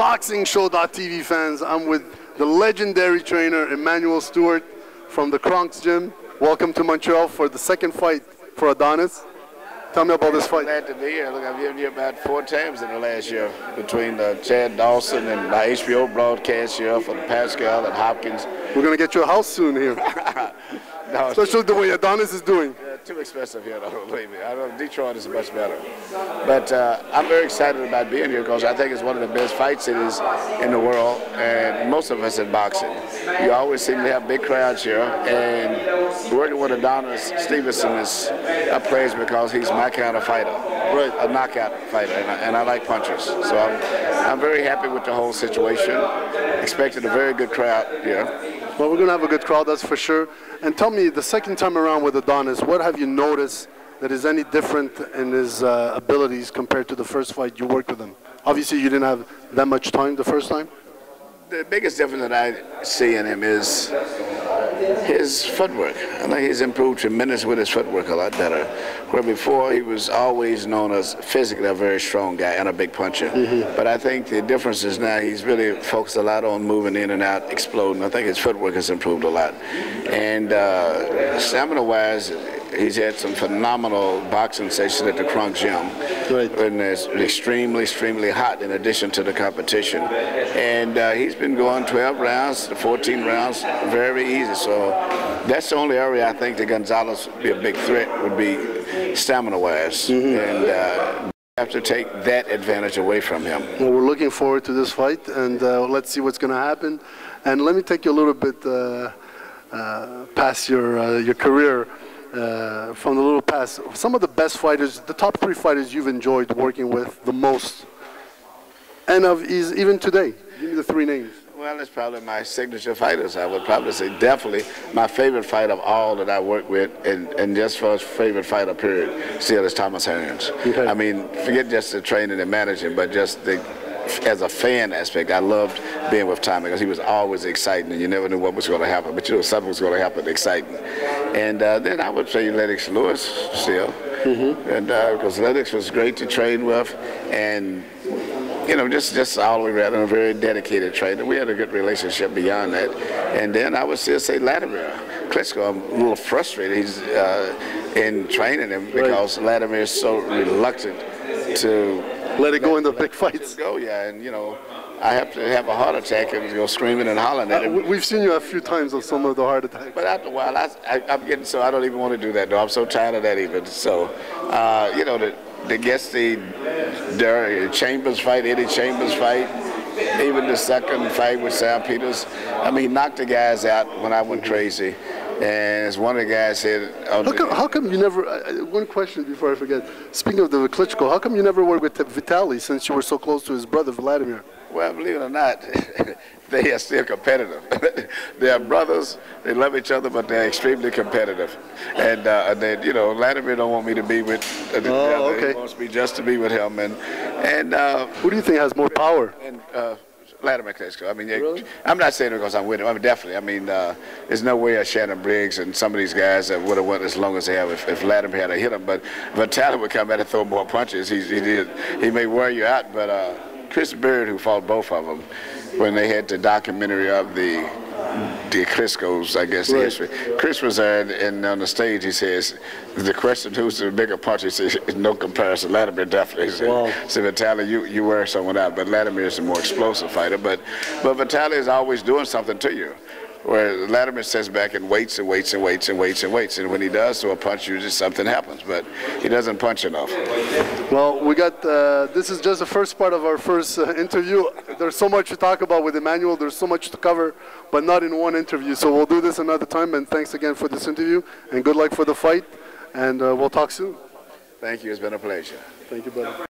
BoxingShow.tv fans, I'm with the legendary trainer Emanuel Steward from the Kronk's Gym. Welcome to Montreal for the second fight for Adonis. Tell me about this fight. Glad to be here. Look, I've given you about 4 times in the last year between Chad Dawson and my HBO broadcast here for Pascal and Hopkins. We're going to get you a house soon here. No, especially the way Adonis is doing. Yeah, too expensive here, though, believe me. I know Detroit is much better. But I'm very excited about being here because I think it's one of the best fight cities in the world, and most of us in boxing. You always seem to have big crowds here, and working with Adonis Stevenson is a pleasure because he's my kind of fighter, right? A knockout fighter, and I like punchers. So I'm very happy with the whole situation. Expected a very good crowd here. Well, we're going to have a good crowd, that's for sure. And tell me, the second time around with Adonis, what have you noticed that is any different in his abilities compared to the first fight you worked with him? Obviously, you didn't have that much time the first time. The biggest difference that I see in him is his footwork. I think he's improved tremendously with his footwork, a lot better. Where before he was always known as physically a very strong guy and a big puncher. But I think the difference is now he's really focused a lot on moving in and out, exploding. I think his footwork has improved a lot. And stamina-wise, he's had some phenomenal boxing sessions at the Kronk's Gym. Right. And it's extremely hot in addition to the competition. And he's been going 12 rounds to 14 rounds very easy. So that's the only area I think that Gonzalez would be a big threat, would be stamina-wise. And have to take that advantage away from him. Well, we're looking forward to this fight, and let's see what's going to happen. And let me take you a little bit past your career. From the little past, some of the best fighters, the top 3 fighters you've enjoyed working with the most, and even today. Give me the 3 names. Well, it's probably my signature fighters. I would probably say definitely my favorite fight of all that I worked with, and just for his favorite fighter period, still is Thomas Hearns. Okay. I mean, forget just the training and managing, but just as a fan aspect, I loved being with Tommy because he was always exciting, and you never knew what was going to happen, but you know something was going to happen exciting. And then I would say Lennox Lewis still, and because Lennox was great to train with, and you know, just all the way around, a very dedicated trainer. We had a good relationship beyond that. And then I would still say Vladimir Klithcko. I'm a little frustrated he's in training him because Vladimir is so reluctant to let it go in the big fights. Go, yeah, and you know, I have to have a heart attack and go screaming and hollering at him. We've seen you a few times of some of the heart attacks. But after a while, I'm getting so I don't even want to do that, though. I'm so tired of that even. So, you know, the Chambers fight, Eddie Chambers fight, even the second fight with Sam Peters, I mean, knocked the guys out when I went crazy. And as one of the guys said, how come you never, one question before I forget, speaking of the Klitschko, how come you never worked with Vitali since you were so close to his brother, Vladimir? Well, believe it or not, they are still competitive. They are brothers, they love each other, but they're extremely competitive. And they, you know, Vladimir don't want me to be with the other. He wants me just to be with him. And who do you think has more power? And Vladimir Klithcko. I mean, really? I'm not saying it because I'm with him. I mean, definitely. I mean, there's no way Shannon Briggs and some of these guys that would have went as long as they have if Vladimir had to hit him. But Vitali would come back and throw more punches. He may wear you out, but Chris Beard, who fought both of them, when they had the documentary of the Klithkos, I guess, the history. Chris was there, and on the stage he says, the question, who's the bigger puncher? He says, no comparison. Vladimir definitely. He said, wow. So Vitali, you wear someone out, but Vladimir is a more explosive fighter. But Vitali is always doing something to you. Where Vladimir sits back and waits and waits and waits and waits and waits, and when he does throw a punch, usually something happens, but he doesn't punch enough. Well, we got, this is just the first part of our first interview. There's so much to talk about with Emanuel, there's so much to cover, but not in one interview, so we'll do this another time, and thanks again for this interview, and good luck for the fight, and we'll talk soon. Thank you, it's been a pleasure. Thank you, brother.